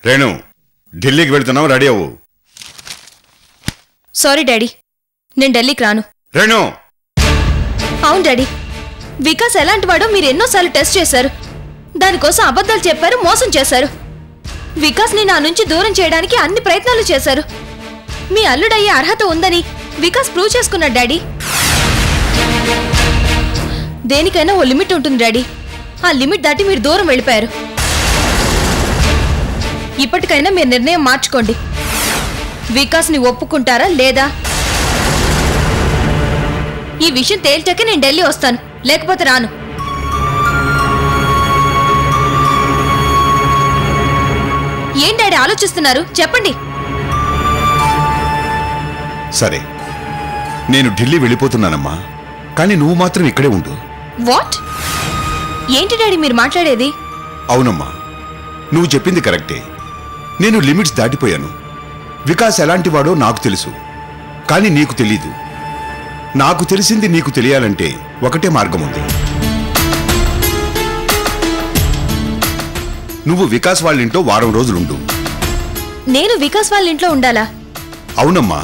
రేణు, ఢిల్లీకి వెళ్తున్నావు, రెడీ అవ్వు. సారీ డాడీ, నేను ఢిల్లీకి రాను. రేణు! అవును డాడీ, వికాస్ ఎలాంటి వాడో మీరు ఎన్నోసార్లు టెస్ట్ చేశారు. దానికోసం అబద్ధాలు చెప్పారు, మోసం చేశారు. వికాస్ని నా నుంచి దూరం చేయడానికి అన్ని ప్రయత్నాలు చేశారు. మీ అల్లుడయ్యే అర్హత ఉందని వికాస్ ప్రూవ్ చేసుకున్నాడు డాడీ. దేనికైనా ఓ లిమిట్ ఉంటుంది డాడీ. ఆ లిమిట్ దాటి మీరు దూరం వెళ్ళిపోయారు. ఇప్పటికైనా మీరు నిర్ణయం మార్చుకోండి. వికాస్ని ఒప్పుకుంటారా లేదా? ఈ విషయం తేల్చాకే నేను ఢిల్లీ వస్తాను, లేకపోతే రాను. ఏం డాడీ ఆలోచిస్తున్నారు? చెప్పండి. సరే, నేను ఢిల్లీ వెళ్ళిపోతున్నానమ్మా, కానీ నువ్వు మాత్రం ఇక్కడే ఉండు. వాట్? ఏంటి డాడీ మీరు మాట్లాడేది? అవునమ్మా, నువ్వు చెప్పింది కరెక్టే. నేను లిమిట్స్ దాటిపోయాను. వికాస్ ఎలాంటి వాడో నాకు తెలుసు, కానీ నీకు తెలీదు. నాకు తెలిసింది నీకు తెలియాలంటే ఒకటే మార్గం ఉంది. నువ్వు వికాస్ వాళ్ళ ఇంట్లో వారం రోజులుండు. నేను వికాస్ వాళ్ళ ఇంట్లో ఉండాలా? అవునమ్మా,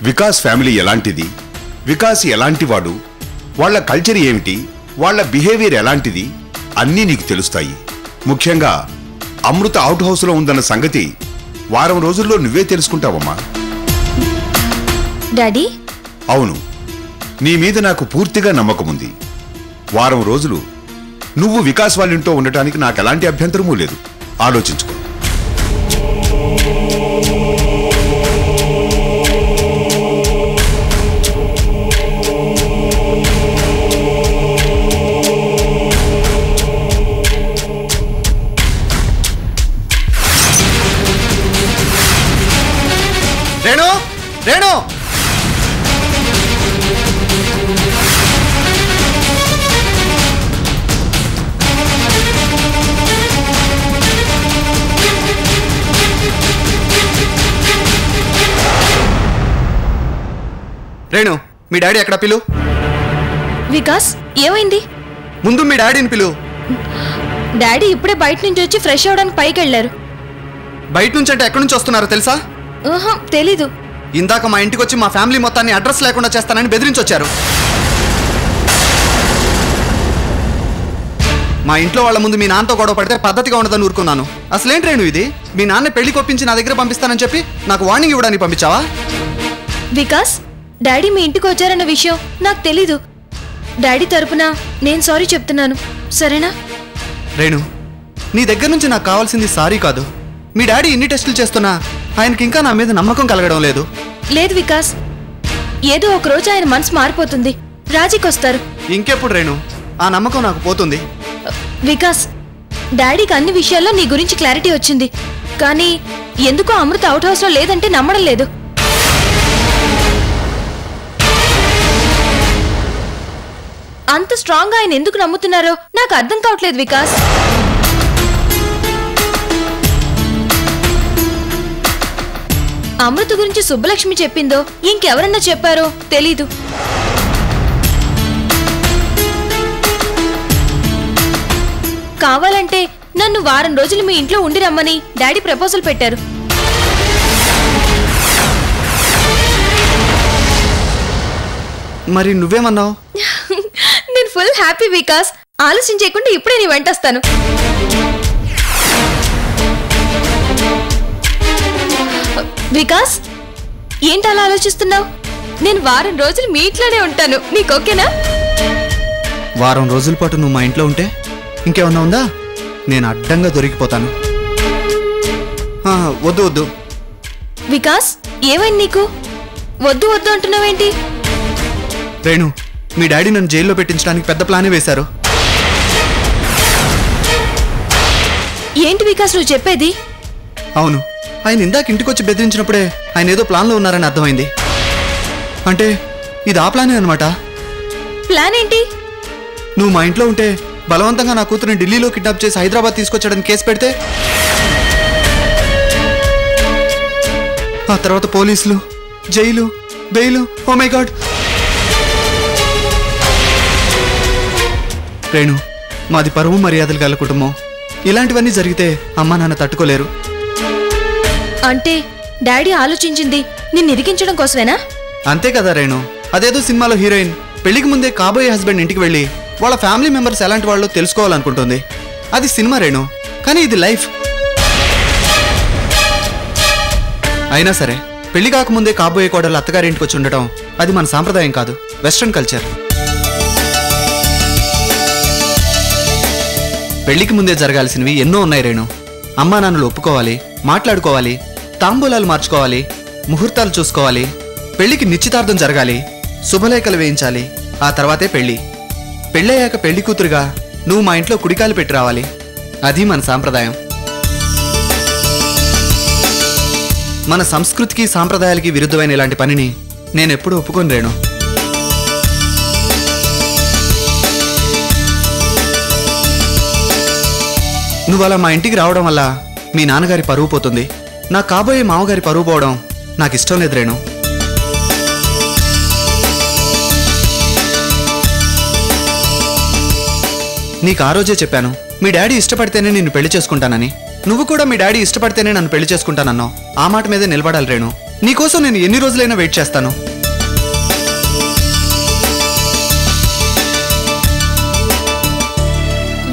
వికాస్ ఫ్యామిలీ ఎలాంటిది, వికాస్ ఎలాంటివాడు, వాళ్ళ కల్చర్ ఏమిటి, వాళ్ళ బిహేవియర్ ఎలాంటిది అన్నీ నీకు తెలుస్తాయి. ముఖ్యంగా అమృత అవుట్ హౌస్లో ఉందన్న సంగతి వారం రోజుల్లో నువ్వే తెలుసుకుంటావమ్మా. డాడీ? అవును, నీ మీద నాకు పూర్తిగా నమ్మకం ఉంది. వారం రోజులు నువ్వు వికాస్ వాళ్ళింట్లో ఉండటానికి నాకు ఎలాంటి అభ్యంతరమూ లేదు. ఆలోచించుకో. రేణు, రేణు! రేణు, మీ డాడీ ఎక్కడ? పిలు. వికాస్, ఏమైంది? ముందు మీ డాడీని పిలు. డాడీ ఇప్పుడే బయట నుంచి వచ్చి ఫ్రెష్ అవడానికి పైకి వెళ్ళారు. బయట నుంచి అంటే ఎక్కడి నుంచి వస్తున్నారో తెలుసా? తెలీదు. ఇందాక మా ఇంటికి వచ్చి మా ఫ్యామిలీ మొత్తాన్ని అడ్రస్ లేకుండా చేస్తానని బెదిరించొచ్చారు. మా ఇంట్లో వాళ్ళ ముందు మీ నాన్నతో గొడవ పడితే పద్ధతిగా ఉండదని ఊరుకున్నాను. అసలేంటి రేణు ఇది? మీ నాన్న పెళ్లి కొప్పించి నా దగ్గర పంపిస్తానని చెప్పి నాకు వార్నింగ్ ఇవ్వడానికి పంపించావా? వికాస్, డాడీ మీ ఇంటికి వచ్చారన్న విషయం నాకు తెలీదు. డాడీ తరపున నేను సారీ చెప్తున్నాను, సరేనా? రేణు, నీ దగ్గర నుంచి నాకు కావాల్సింది సారీ కాదు. మీ డాడీ ఇన్ని టెస్టులు చేస్తున్నా ఆయనకి ఇంకా నా మీద నమ్మకం కలగడం లేదు. లేదు వికాస్, ఏదో ఒక రోజు ఆయన మనసు మారిపోతుంది, రాజీకి వస్తారు. ఇంకెప్పుడు రేణు ఆ నమ్మకం నాకు పోతుంది? వికాస్, డాడీకి అన్ని విషయాల్లో నీ గురించి క్లారిటీ వచ్చింది, కానీ ఎందుకో అమృత అవుట్ హౌస్ లో లేదంటే నమ్మడం లేదు. అంత స్ట్రాంగ్ గా ఆయన ఎందుకు నమ్ముతున్నారో నాకు అర్థం కావట్లేదు వికాస్. అమృత గురించి సుబ్బలక్ష్మి చెప్పిందో ఇంకెవరన్నా చెప్పారో తెలీదు. కావాలంటే నన్ను వారం రోజులు మీ ఇంట్లో ఉండి రమ్మని డాడీ ప్రపోజల్ పెట్టారు. మరి నువ్వేమన్నావు? నేను ఫుల్ హ్యాపీ వికాస్. ఆలస్యం చేయకుండా ఇప్పుడే నీ వెంటొస్తాను. వికాస్, ఏంటి అలా ఆలోచిస్తున్నావు? నేను వారం రోజులు మీ ఇంట్లోనే ఉంటాను, నీకు ఓకేనా? వారం రోజుల పాటు నువ్వు మా ఇంట్లో ఉంటే ఇంకేమన్నా ఉందా? నేను అడ్డంగా దొరికిపోతాను. వద్దు వద్దు. వికాస్, ఏమైంది నీకు? వద్దు వద్దు అంటున్నావేంటి? రేణు, మీ డాడీ నన్ను జైల్లో పెట్టించడానికి పెద్ద ప్లానే వేశారు. ఏంటి వికాస్ నువ్వు చెప్పేది? అవును, ఆయన ఇందాక ఇంటికొచ్చి బెదిరించినప్పుడే ఆయన ఏదో ప్లాన్లో ఉన్నారని అర్థమైంది. అంటే ఇది ఆ ప్లానే అనమాట. ప్లాన్ ఏంటి? నువ్వు మా ఇంట్లో ఉంటే బలవంతంగా నా కూతురుని ఢిల్లీలో కిడ్నాప్ చేసి హైదరాబాద్ తీసుకొచ్చాడని కేసు పెడితే ఆ తర్వాత పోలీసులు, jail, bail. Oh my god Renu, మాది పరువు మర్యాదలు గల కుటుంబం. ఇలాంటివన్నీ జరిగితే అమ్మా నాన్న తట్టుకోలేరు. అంటే డాడీ ఆలోచించింది నిన్ను ఇరికించడం కోసమేనా? అంతే కదా రేణు. అదేదో సినిమాలో హీరోయిన్ పెళ్లికి ముందే కాబోయే హస్బెండ్ ఇంటికి వెళ్ళి వాళ్ళ ఫ్యామిలీ మెంబర్స్ ఎలాంటి వాళ్ళు తెలుసుకోవాలనుకుంటుంది. అది సినిమా రేణు, కానీ ఇది లైఫ్. అయినా సరే పెళ్లి కాకముందే కాబోయే కోడలు అత్తగారింటికి వచ్చి ఉండటం అది మన సాంప్రదాయం కాదు, వెస్ట్రన్ కల్చర్. పెళ్లికి ముందే జరగాల్సినవి ఎన్నో ఉన్నాయి రేణు. అమ్మా నాన్నలు ఒప్పుకోవాలి, మాట్లాడుకోవాలి, తాంబూలాలు మార్చుకోవాలి, ముహూర్తాలు చూసుకోవాలి, పెళ్లికి నిశ్చితార్థం జరగాలి, శుభలేఖలు వేయించాలి, ఆ తర్వాతే పెళ్లి. పెళ్ళయ్యాక పెళ్లి కూతురుగా నువ్వు మా ఇంట్లో కుడికాలు పెట్టి రావాలి. అది మన సాంప్రదాయం. మన సంస్కృతికి సాంప్రదాయాలకి విరుద్ధమైన ఇలాంటి పనిని నేనెప్పుడూ ఒప్పుకోను రేణు. నువ్వు అలా మా ఇంటికి రావడం వల్ల మీ నాన్నగారి పరువు పోతుంది, నా కాబోయే మామగారి పరువు పోవడం నాకు ఇష్టం లేదు రేణు. నీకు ఆ రోజే చెప్పాను, మీ డాడీ ఇష్టపడితేనే నిన్ను పెళ్లి చేసుకుంటానని. నువ్వు కూడా మీ డాడీ ఇష్టపడితేనే నన్ను పెళ్లి చేసుకుంటానన్నావు. ఆ మాట మీదే నిలబడాలి రేణు. నీకోసం నేను ఎన్ని రోజులైనా వెయిట్ చేస్తాను.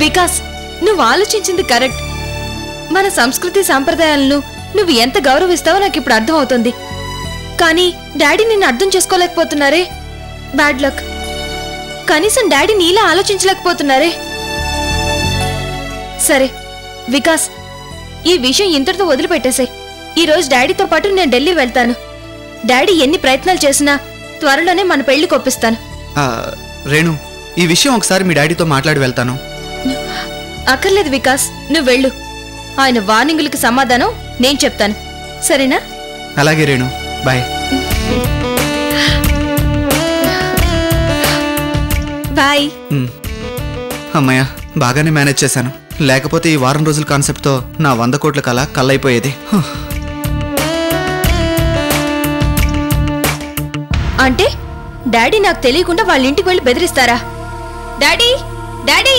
వికాస్, నువ్వు ఆలోచించింది కరెక్ట్. మన సంస్కృతి సాంప్రదాయాలను నువ్వు ఎంత గౌరవిస్తావో నాకు ఇప్పుడు అర్థం అవుతుంది. కానీ డాడీ నిన్ను అర్థం చేసుకోలేకపోతున్నారే. Bad luck. కనీసం డాడీ నీలా ఆలోచించలేకపోతున్నారే. సరే వికాస్, ఈ విషయం ఇంతటితో వదిలిపెట్టేసాయి. ఈ రోజు డాడీతో పాటు నేను ఢిల్లీ వెళ్తాను. డాడీ ఎన్ని ప్రయత్నాలు చేసినా త్వరలోనే మన పెళ్లి కొప్పిస్తాను. రేణు, ఈ విషయం ఒకసారి మీ డాడీతో మాట్లాడి వెళ్తాను. అక్కర్లేదు వికాస్, నువ్వు వెళ్ళు. ఆయన వార్నింగులకి సమాధానం నేను చెప్తాను, సరేనా? అలాగే రేణు, బాయ్. బాయ్. అమ్మయ్య, బాగానే మేనేజ్ చేశాను. లేకపోతే ఈ వారం రోజుల కాన్సెప్ట్తో నా 100 కోట్ల కళ కళ్ళైపోయేది. అంటే డాడీ నాకు తెలియకుండా వాళ్ళ ఇంటికి వెళ్ళి బెదిరిస్తారా? Daddy, daddy!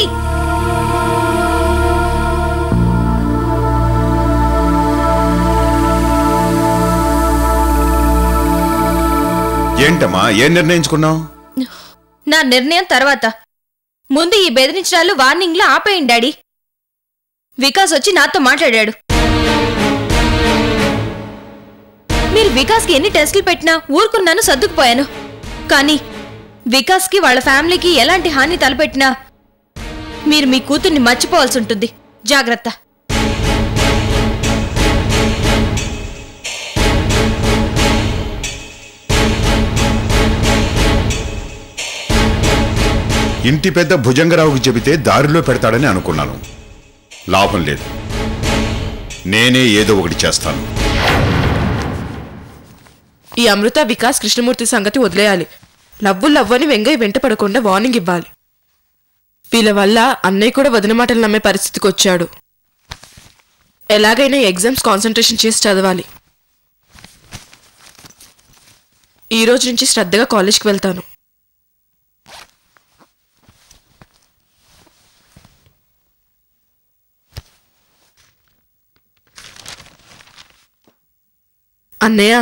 ఏంటమ్మా, ఏం నిర్ణయించుకున్నావు? నా నిర్ణయం తర్వాత. ముందు ఈ బెదిరించడాలు, వార్నింగ్లు ఆపేయండి డాడీ. వికాస్ వచ్చి నాతో మాట్లాడాడు. మీరు వికాస్కి ఎన్ని టెస్టులు పెట్టినా ఊరుకున్నాను, సర్దుకుపోయాను. కానీ వికాస్కి వాళ్ళ ఫ్యామిలీకి ఎలాంటి హాని తలపెట్టినా మీరు మీ కూతుర్ని మర్చిపోవాల్సి ఉంటుంది. జాగ్రత్త. ఇంటి పెద్ద భుజంగరావుకి చెబితే దారిలో పెడతాడని అనుకున్నాను. లాభం లేదు. నేనే ఏదో ఒకటి చేస్తాను. ఈ అమృత, వికాస్, కృష్ణమూర్తి సంగతి వదిలేయాలి. లవ్వని వెంగయ్య వెంట పడకుండా వార్నింగ్ ఇవ్వాలి. వీళ్ళ వల్ల అన్నయ్య కూడా వదిన మాటలు నమ్మే పరిస్థితికి వచ్చాడు. ఎలాగైనా ఎగ్జామ్స్ కాన్సన్ట్రేషన్ చేసి చదవాలి. ఈ రోజు నుంచి శ్రద్ధగా కాలేజ్కి వెళ్తాను. అన్నయ్య,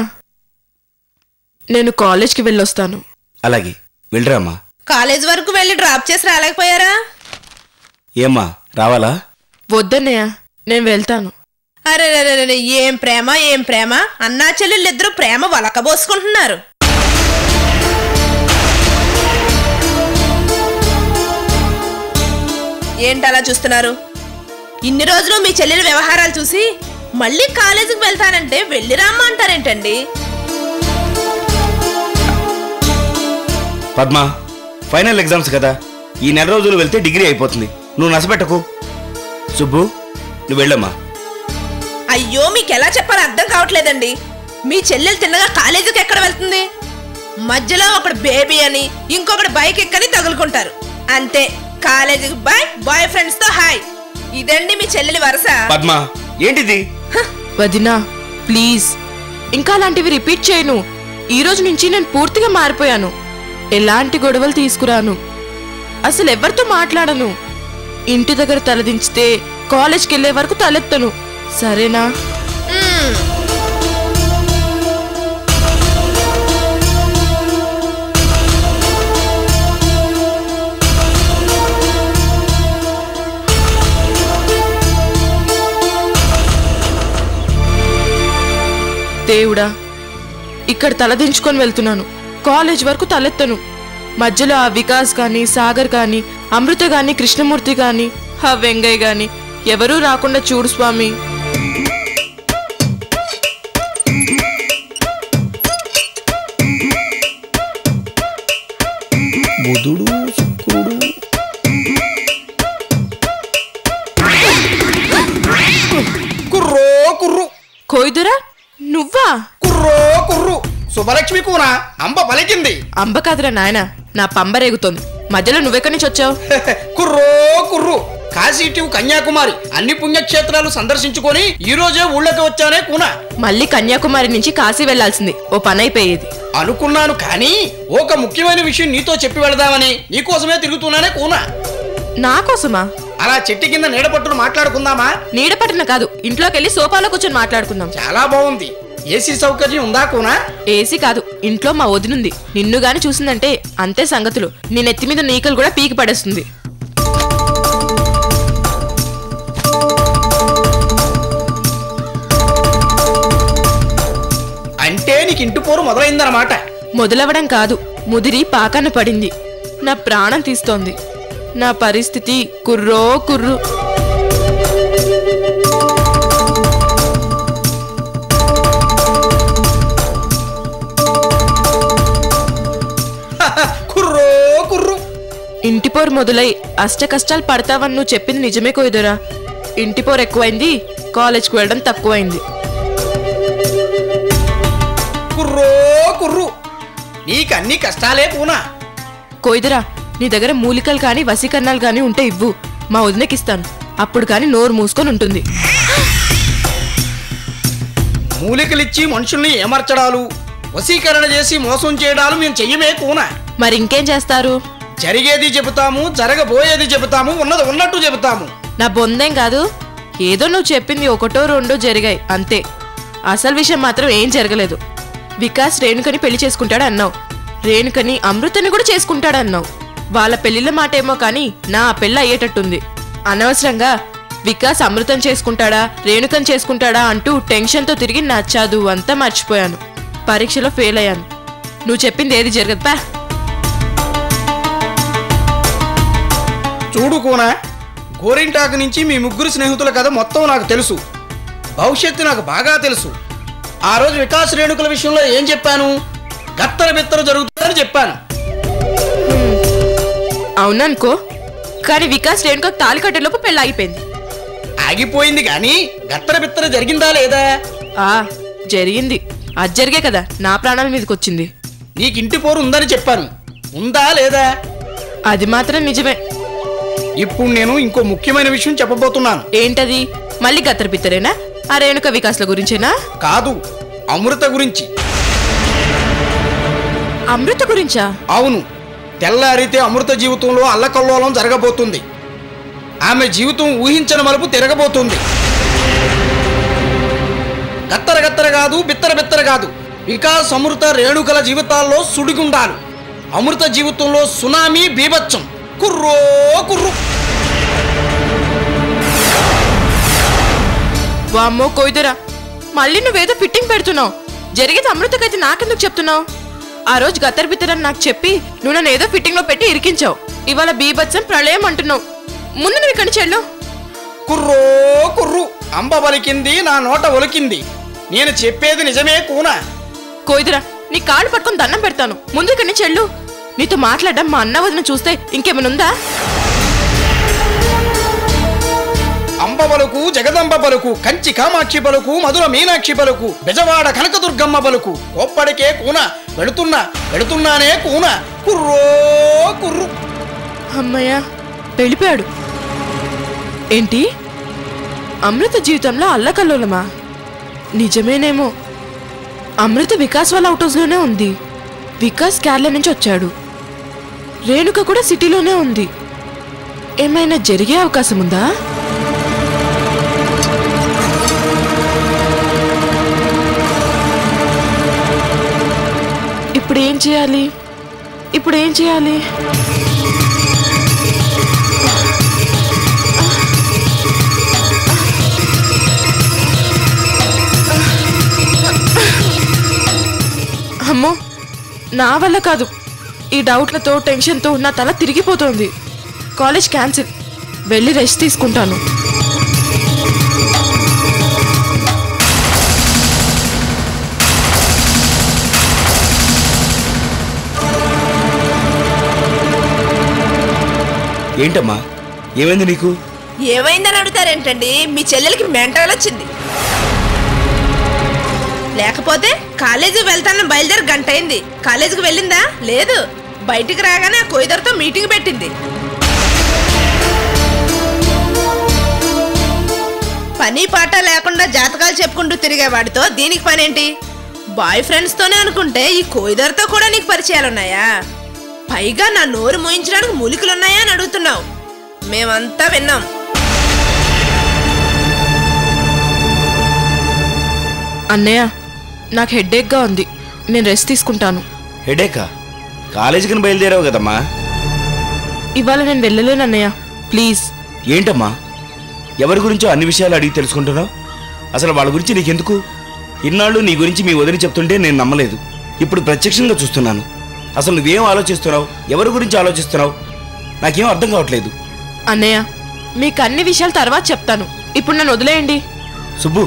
నేను కాలేజ్కి వెళ్ళొస్తాను. అలాగే వెళ్ళరామ్మా. కాలేజ్ వరకు వెళ్ళి డ్రాప్ చేసి రాలేకపోయారా? ఏమ్మా, రావాలా? వద్దన్నయ్య, నేను వెళ్తాను. అరే ఏం ప్రేమ, ఏం ప్రేమ! అన్నా చెల్లెళ్ళిద్దరూ ప్రేమ వలకబోసుకుంటున్నారు. ఏంటలా చూస్తున్నారు? ఇన్ని రోజులు మీ చెల్లెల వ్యవహారాలు చూసి మళ్ళీ కాలేజీకి వెళ్తానంటే వెళ్ళి రామ్మా అంటారేంటండి? పద్మ, ఫైనల్ ఎగ్జామ్స్ కదా, ఈ నెల రోజులు వెళ్తే డిగ్రీ అయిపోతుంది. నువ్వు నసపెట్టకు. సుబ్బు, నువ్వు వెళ్ళమ్మా. అయ్యో, మీకెలా చెప్పాలో అర్థం కావట్లేదండి. మీ చెల్లెలు తిన్నగా కాలేజీకి ఎక్కడ వెళ్తుంది? మధ్యలో ఒకడు బేబీ అని, ఇంకొకడు బైక్ ఎక్కని తగులుకుంటారు. అంతే, కాలేజీకి బాయ్, బాయ్ ఫ్రెండ్స్ తో హాయ్. ఇదండి మీ చెల్లెలి వరస. పద్మ, ఏంటిది? వదినా, ప్లీజ్, ఇంకా అలాంటివి రిపీట్ చేయను. ఈ రోజు నుంచి నేను పూర్తిగా మారిపోయాను. ఎలాంటి గొడవలు తీసుకురాను, అసలు ఎవరితో మాట్లాడను. ఇంటి దగ్గర తలదించితే కాలేజ్కి వెళ్ళే వరకు తలెత్తను, సరేనా? దేవుడా, ఇక్కడ తలదించుకొని వెళ్తున్నాను. కాలేజ్ వరకు తలెత్తను. మధ్యలో ఆ వికాస్ కానీ, సాగర్ కానీ, అమృత కానీ, కృష్ణమూర్తి కానీ, ఆ వెంగయ్య కానీ ఎవరూ రాకుండా చూడు స్వామి. బుధుడు, శుక్రుడు. కుర్రో కుర్రు. కోయిదురా, నువ్వా? కుర్రో కుర్రు. శుభలక్ష్మి కూనా అంబ పలికింది. అంబ కాదురా నాయన, నా పంబరేగుతోంది. మధ్యలో నువ్వెక్కడి నుంచి వచ్చావు? కుర్రో కుర్రు. కాశీ టు కన్యాకుమారి అన్ని పుణ్యక్షేత్రాలు సందర్శించుకొని ఈ రోజే ఊళ్ళకి వచ్చానే కూనా. మళ్ళీ కన్యాకుమారి నుంచి కాశీ వెళ్లాల్సింది. ఓ పని అయిపోయేది. అనుకున్నాను, కానీ ఒక ముఖ్యమైన విషయం నీతో చెప్పి వెళదామని నీకోసమే తిరుగుతున్నానే కూనా. నా కోసమా? అలా చెట్టు కింద నీడ పట్టును మాట్లాడుకుందామా? నీడ పట్టిన కాదు, ఇంట్లోకి వెళ్ళి సోఫాలో కూర్చొని మాట్లాడుకుందాం. చాలా బాగుంది. ఏసీ సౌకర్యం ఉందా కూనా? ఏసీ కాదు, ఇంట్లో మా వదినుంది. నిన్ను గాని చూసిందంటే అంతే సంగతులు. నీ నెత్తి మీద నీకలు కూడా పీకి పడేస్తుంది. అంటే నీకు ఇంటి పోరు మొదలైందన్నమాట. మొదలవడం కాదు, ముదిరి పాకన పడింది. నా ప్రాణం తీస్తోంది. నా పరిస్థితి కుర్రో కుర్రు. కుర్రో కుర్రు. ఇంటి పోరు మొదలై అష్ట కష్టాలు పడతావని నువ్వు చెప్పింది నిజమే కోయిదరా. ఇంటి పోరు ఎక్కువైంది, కాలేజ్కి వెళ్ళడం తక్కువైంది. కుర్రో కుర్రు. నీకన్ని కష్టాలే పూనా. కోయిదరా, నీ దగ్గర మూలికలు కానీ వశీకరణాలు కానీ ఉంటే ఇవ్వు, మా వదినకిస్తాను. అప్పుడు కానీ నోరు మూసుకొని ఉంటుంది. మూలికలిచ్చి మనుషుల్ని ఏమర్చడాలు, వశీకరణ చేసి మోసం చేయడాలు మేము చెయ్యమే కూనా. మరి ఇంకేం చేస్తారు? జరిగేది చెబుతాము, జరగబోయేది చెబుతాము, ఉన్నది ఉన్నట్టు చెబుతాము. నా బొందేం కాదు, ఏదో నువ్వు చెప్పింది ఒకటో రెండో జరిగాయి అంతే. అసలు విషయం మాత్రం ఏం జరగలేదు. వికాస్ రేణుకని పెళ్లి చేసుకుంటాడు అన్నావు, రేణుకని అమృతని కూడా చేసుకుంటాడు అన్నావు. వాళ్ళ పెళ్లిళ్ళ మాట ఏమో కానీ నా పెళ్ళి అయ్యేటట్టుంది. అనవసరంగా వికాస్ అమృతం చేసుకుంటాడా రేణుకని చేసుకుంటాడా అంటూ టెన్షన్తో తిరిగి నా చదువు అంతా మర్చిపోయాను. పరీక్షలో ఫెయిల్ అయ్యాను. నువ్వు చెప్పింది ఏది జరగదు పా. చూడు కూనా, గోరింటాకు నుంచి మీ ముగ్గురు స్నేహితుల కథ మొత్తం నాకు తెలుసు. భవిష్యత్తు నాకు బాగా తెలుసు. ఆ రోజు వికాస్ రేణుకుల విషయంలో ఏం చెప్పాను? గత్తర బిత్తర జరుగుతుందని చెప్పాను. అవుననుకో, కానీ వికాస్ రేణుకకు తాళి కట్టేలోపు పెళ్ళి ఆగిపోయింది. ఆగిపోయింది కానీ గత్తర బిత్తర జరిగిందా లేదా? జరిగింది. అది జరిగే కదా నా ప్రాణాల మీదకి వచ్చింది. నీకింటి పోరు ఉందని చెప్పాను, ఉందా లేదా? అది మాత్రం నిజమే. ఇప్పుడు నేను ఇంకో ముఖ్యమైన విషయం చెప్పబోతున్నాను. ఏంటది? మళ్ళీ గత్తర బిత్తరేనా? ఆ రేణుక వికాస్ల గురించేనా? కాదు, అమృత గురించి. అమృత గురించా? అవును. తెల్లారితే అమృత జీవితంలో అల్లకల్లోలం జరగబోతుంది. ఆమె జీవితం ఊహించని మలుపు తిరగబోతుంది. గత్తర గత్తర కాదు, బిత్తర బిత్తర కాదు. వికాస్ అమృత రేణుకల జీవితాల్లో సుడిగుండాలు. అమృత జీవితంలో సునామీ బీభత్సం. కుర్రో కుర్రు. వామ్మో కోయిదరా, మళ్ళీ నువ్వేదో ఫిట్టింగ్ పెడుతున్నావు. జరిగేది అమృతకైతే నాకెందుకు చెప్తున్నావు? ఆ రోజు గత్తర బిత్తరని నాకు చెప్పి నువ్వు నన్ను ఏదో ఫిట్టింగ్ లో పెట్టి ఇరికించావు. ఇవాళ బీభత్సం ప్రళయం అంటున్నావు. ముందు నువ్వు ఇక్కడి చెల్లు. కుర్రో కుర్రు. అంబ పలికింది, నా నోట ఒలికింది. నేను చెప్పేది నిజమే కూనా. కోయిదరా, నీ కాళ్ళు పట్టుకొని దండం పెడతాను. ముందు ఇక్కడి నుంచి చెల్లు. నీతో మాట్లాడడం మా అన్న వదిన చూస్తే ఇంకేమైనా ఉందా? అంబ పలుకు, జగదంబ పలుకు, కంచి కామాక్షి పలుకు, మధుర మీనాక్షి పలుకు, బెజవాడ కనకదుర్గమ్మ పలుకు. ఒప్పడికే కూన, వెళుతున్నానే కూన. కుర్రో కుర్రు. అమ్మయ్యా, వెళ్ళిపోయాడు. ఏంటి, అమృత జీవితంలో అల్లకల్లోలమా? నిజమేనేమో. అమృత వికాస్ వాళ్ళ అవుట్ హౌస్లోనే ఉంది. వికాస్ కేరళ నుంచి వచ్చాడు. రేణుక కూడా సిటీలోనే ఉంది. ఏమైనా జరిగే అవకాశం ఉందా? ఇప్పుడు ఏం చేయాలి? నా వల్ల కాదు. ఈ డౌట్లతో టెన్షన్తో నా తల తిరిగిపోతోంది. College cancel. వెళ్ళి రెస్ట్ తీసుకుంటాను. ఏంటమ్మా, ఏమైంది నీకు? ఏమైందని అడుగుతారేంటండి? మీ చెల్లెలకి మెంటల్ వచ్చింది. లేకపోతే కాలేజీ వెళ్తానని బయలుదేరి గంట అయింది. కాలేజీకి వెళ్ళిందా? లేదు. బయటికి రాగానే ఆ కొయ్యదరితో మీటింగ్ పెట్టింది. పని పాట లేకుండా జాతకాలు చెప్పుకుంటూ తిరిగేవాడితో దీనికి పనేంటి? బాయ్ ఫ్రెండ్స్తోనే అనుకుంటే ఈ కొయ్యదరితో కూడా నీకు పరిచయాలున్నాయా? పైగా నా నోరు మోయించడానికి మూలికలున్నాయా అని అడుగుతున్నావు. మేమంతా విన్నాం. అన్నయ్య, నాకు హెడ్ఏక్గా ఉంది. నేను రెస్ట్ తీసుకుంటాను. హెడేకా? కాలేజీకి బయలుదేరావు కదమ్మా. ఇవాళ నేను వెళ్ళలేను అన్నయ్య, ప్లీజ్. ఏంటమ్మా, ఎవరి గురించో అన్ని విషయాలు అడిగి తెలుసుకుంటున్నావు? అసలు వాళ్ళ గురించి నీకెందుకు? ఇన్నాళ్ళు నీ గురించి మీ వదిలి చెప్తుంటే నేను నమ్మలేదు. ఇప్పుడు ప్రత్యక్షంగా చూస్తున్నాను. అసలు నువ్వేం ఆలోచిస్తున్నావు? ఎవరి గురించి ఆలోచిస్తున్నావు? నాకేం అర్థం కావట్లేదు. అన్నయ్య, మీకు అన్ని విషయాలు తర్వాత చెప్తాను. ఇప్పుడు నన్ను వదిలేయండి. సుబ్బు,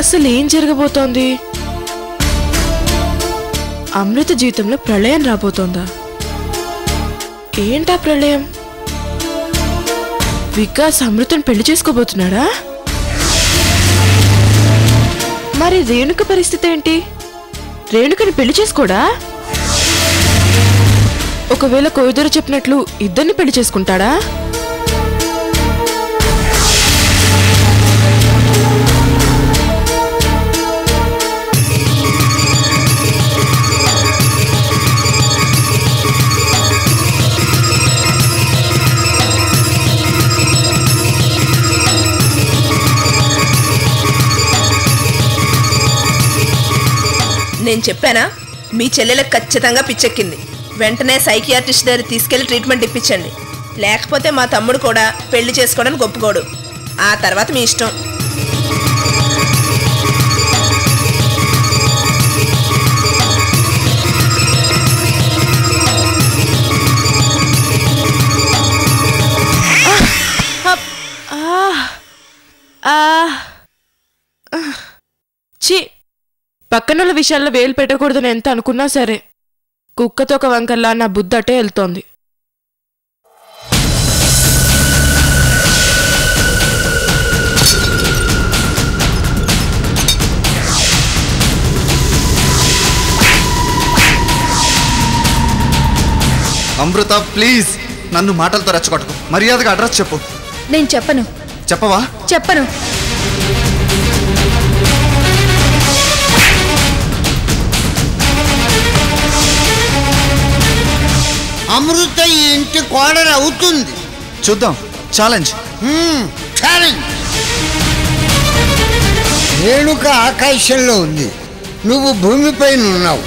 అసలు ఏం జరగబోతోంది? అమృత జీవితంలో ప్రళయం రాబోతోందా? ఏంటా ప్రళయం? వికాస్ అమృతను పెళ్లి చేసుకోబోతున్నాడా? మరి రేణుక పరిస్థితి ఏంటి? రేణుకని పెళ్లి చేసుకోడా? ఒకవేళ కోయిదరు చెప్పినట్లు ఇద్దరిని పెళ్లి చేసుకుంటాడా? నేను చెప్పానా? మీ చెల్లెలకు ఖచ్చితంగా పిచ్చెక్కింది. వెంటనే సైకియాట్రిస్ట్ దగ్గర తీసుకెళ్లి ట్రీట్మెంట్ ఇప్పించండి. లేకపోతే మా తమ్ముడు కూడా పెళ్లి చేసుకోవడానికి ఒప్పుకోడు. ఆ తర్వాత మీ ఇష్టం. ఛీ, పక్కనున్న విషయాల్లో వేలు పెట్టకూడదని ఎంత అనుకున్నా సరే, కుక్కతో ఒక వంకల్లా నా బుద్ధి అటే వెళ్తోంది. అమృత, ప్లీజ్ నన్ను మాటలతో రెచ్చగొట్టకు. మర్యాదగా అడ్రస్ చెప్పు. నేను చెప్పను. చెప్పవా? చెప్పను. అమృత ఈ ఇంటి కోడలు అవుతుంది. చూద్దాం. ఛాలెంజ్. ఛాలెంజ్. రేణుక ఆకాశంలో ఉంది, నువ్వు భూమిపైన ఉన్నావు.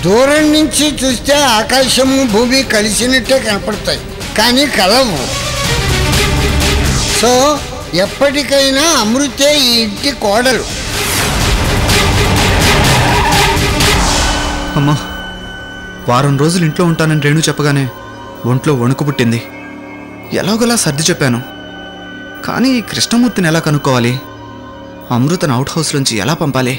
దూరం నుంచి చూస్తే ఆకాశము భూమి కలిసినట్టే కనపడతాయి, కానీ కలవు. సో ఎప్పటికైనా అమృతే ఈ ఇంటి కోడలు. అమ్మా, వారం రోజులు ఇంట్లో ఉంటానని రేణు చెప్పగానే ఒంట్లో వణుకు పుట్టింది. ఎలాగోలా సర్ది చెప్పాను. కానీ ఈ కృష్ణమూర్తిని ఎలా కనుక్కోవాలి? అమృతను అవుట్ హౌస్ నుంచి ఎలా పంపాలి?